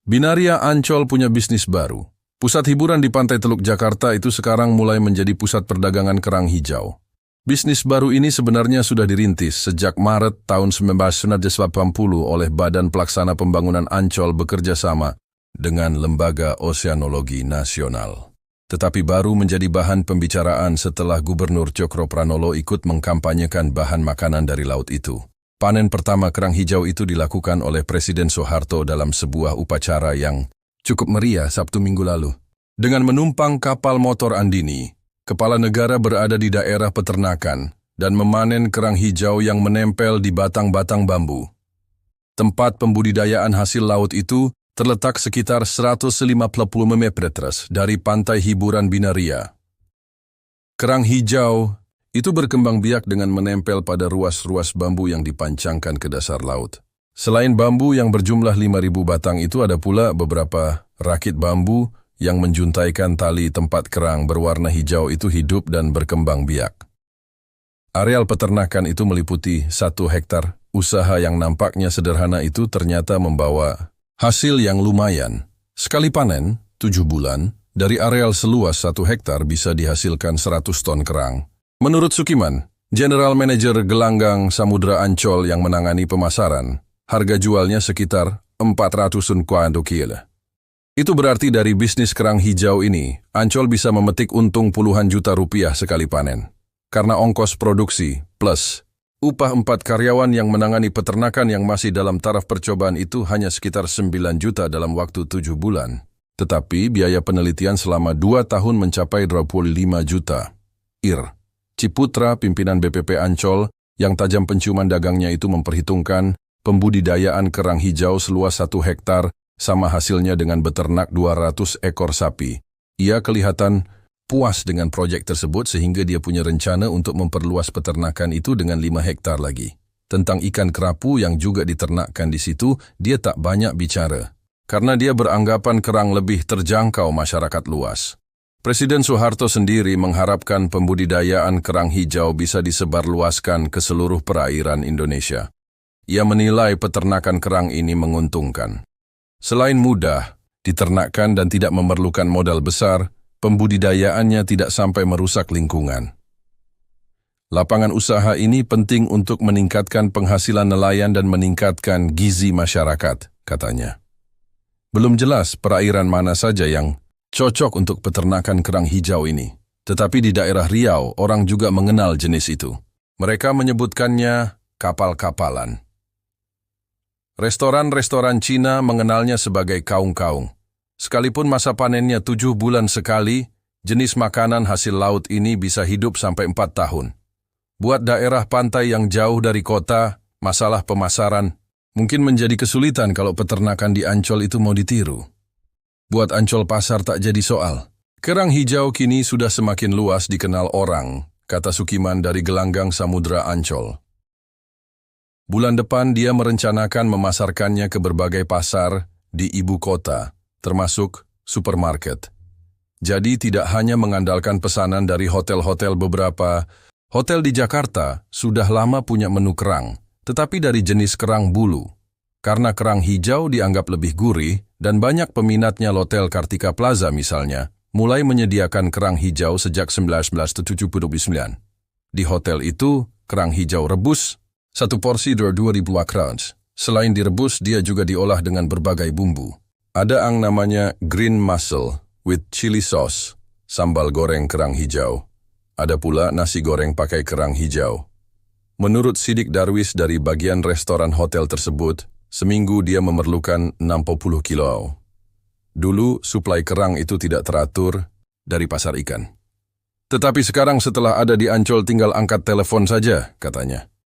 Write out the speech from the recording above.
Binaria Ancol punya bisnis baru. Pusat hiburan di Pantai Teluk Jakarta itu sekarang mulai menjadi pusat perdagangan kerang hijau. Bisnis baru ini sebenarnya sudah dirintis sejak Maret tahun 1980 oleh Badan Pelaksana Pembangunan Ancol bekerja sama dengan Lembaga Oseanologi Nasional. Tetapi baru menjadi bahan pembicaraan setelah Gubernur Cokropranolo ikut mengkampanyekan bahan makanan dari laut itu. Panen pertama kerang hijau itu dilakukan oleh Presiden Soeharto dalam sebuah upacara yang cukup meriah Sabtu minggu lalu. Dengan menumpang kapal motor Andini, Kepala Negara berada di daerah peternakan dan memanen kerang hijau yang menempel di batang-batang bambu. Tempat pembudidayaan hasil laut itu terletak sekitar 150 meter dari pantai hiburan Binaria. Kerang hijau itu berkembang biak dengan menempel pada ruas-ruas bambu yang dipancangkan ke dasar laut. Selain bambu yang berjumlah 5.000 batang itu ada pula beberapa rakit bambu yang menjuntaikan tali tempat kerang berwarna hijau itu hidup dan berkembang biak. Areal peternakan itu meliputi 1 hektar. Usaha yang nampaknya sederhana itu ternyata membawa hasil yang lumayan. Sekali panen, 7 bulan, dari areal seluas 1 hektar bisa dihasilkan 100 ton kerang. Menurut Sukiman, General Manager Gelanggang Samudra Ancol yang menangani pemasaran, harga jualnya sekitar 400 kilo. Itu berarti dari bisnis kerang hijau ini, Ancol bisa memetik untung puluhan juta rupiah sekali panen. Karena ongkos produksi plus upah 4 karyawan yang menangani peternakan yang masih dalam taraf percobaan itu hanya sekitar 9 juta dalam waktu 7 bulan. Tetapi biaya penelitian selama 2 tahun mencapai 25 juta. Ciputra, pimpinan BPP Ancol, yang tajam penciuman dagangnya itu memperhitungkan pembudidayaan kerang hijau seluas 1 hektar sama hasilnya dengan beternak 200 ekor sapi. Ia kelihatan puas dengan proyek tersebut sehingga dia punya rencana untuk memperluas peternakan itu dengan 5 hektar lagi. Tentang ikan kerapu yang juga diternakkan di situ, dia tak banyak bicara. Karena dia beranggapan kerang lebih terjangkau masyarakat luas. Presiden Soeharto sendiri mengharapkan pembudidayaan kerang hijau bisa disebarluaskan ke seluruh perairan Indonesia. Ia menilai peternakan kerang ini menguntungkan. Selain mudah, diternakkan dan tidak memerlukan modal besar, pembudidayaannya tidak sampai merusak lingkungan. Lapangan usaha ini penting untuk meningkatkan penghasilan nelayan dan meningkatkan gizi masyarakat, katanya. Belum jelas perairan mana saja yang cocok untuk peternakan kerang hijau ini. Tetapi di daerah Riau, orang juga mengenal jenis itu. Mereka menyebutkannya kapal-kapalan. Restoran-restoran Cina mengenalnya sebagai kaung-kaung. Sekalipun masa panennya 7 bulan sekali, jenis makanan hasil laut ini bisa hidup sampai 4 tahun. Buat daerah pantai yang jauh dari kota, masalah pemasaran mungkin menjadi kesulitan kalau peternakan di Ancol itu mau ditiru. Buat Ancol pasar tak jadi soal. Kerang hijau kini sudah semakin luas dikenal orang, kata Sukiman dari Gelanggang Samudra Ancol. Bulan depan dia merencanakan memasarkannya ke berbagai pasar di ibu kota, termasuk supermarket. Jadi tidak hanya mengandalkan pesanan dari hotel-hotel beberapa. Hotel di Jakarta sudah lama punya menu kerang, tetapi dari jenis kerang bulu. Karena kerang hijau dianggap lebih gurih dan banyak peminatnya, Hotel Kartika Plaza misalnya, mulai menyediakan kerang hijau sejak 1979. Di hotel itu, kerang hijau rebus, 1 porsi 2.000 crowns. Selain direbus, dia juga diolah dengan berbagai bumbu. Ada yang namanya green mussel with chili sauce, sambal goreng kerang hijau. Ada pula nasi goreng pakai kerang hijau. Menurut Sidik Darwis dari bagian restoran hotel tersebut, seminggu dia memerlukan 60 kilo. Dulu suplai kerang itu tidak teratur dari pasar ikan. Tetapi sekarang setelah ada di Ancol tinggal angkat telepon saja, katanya.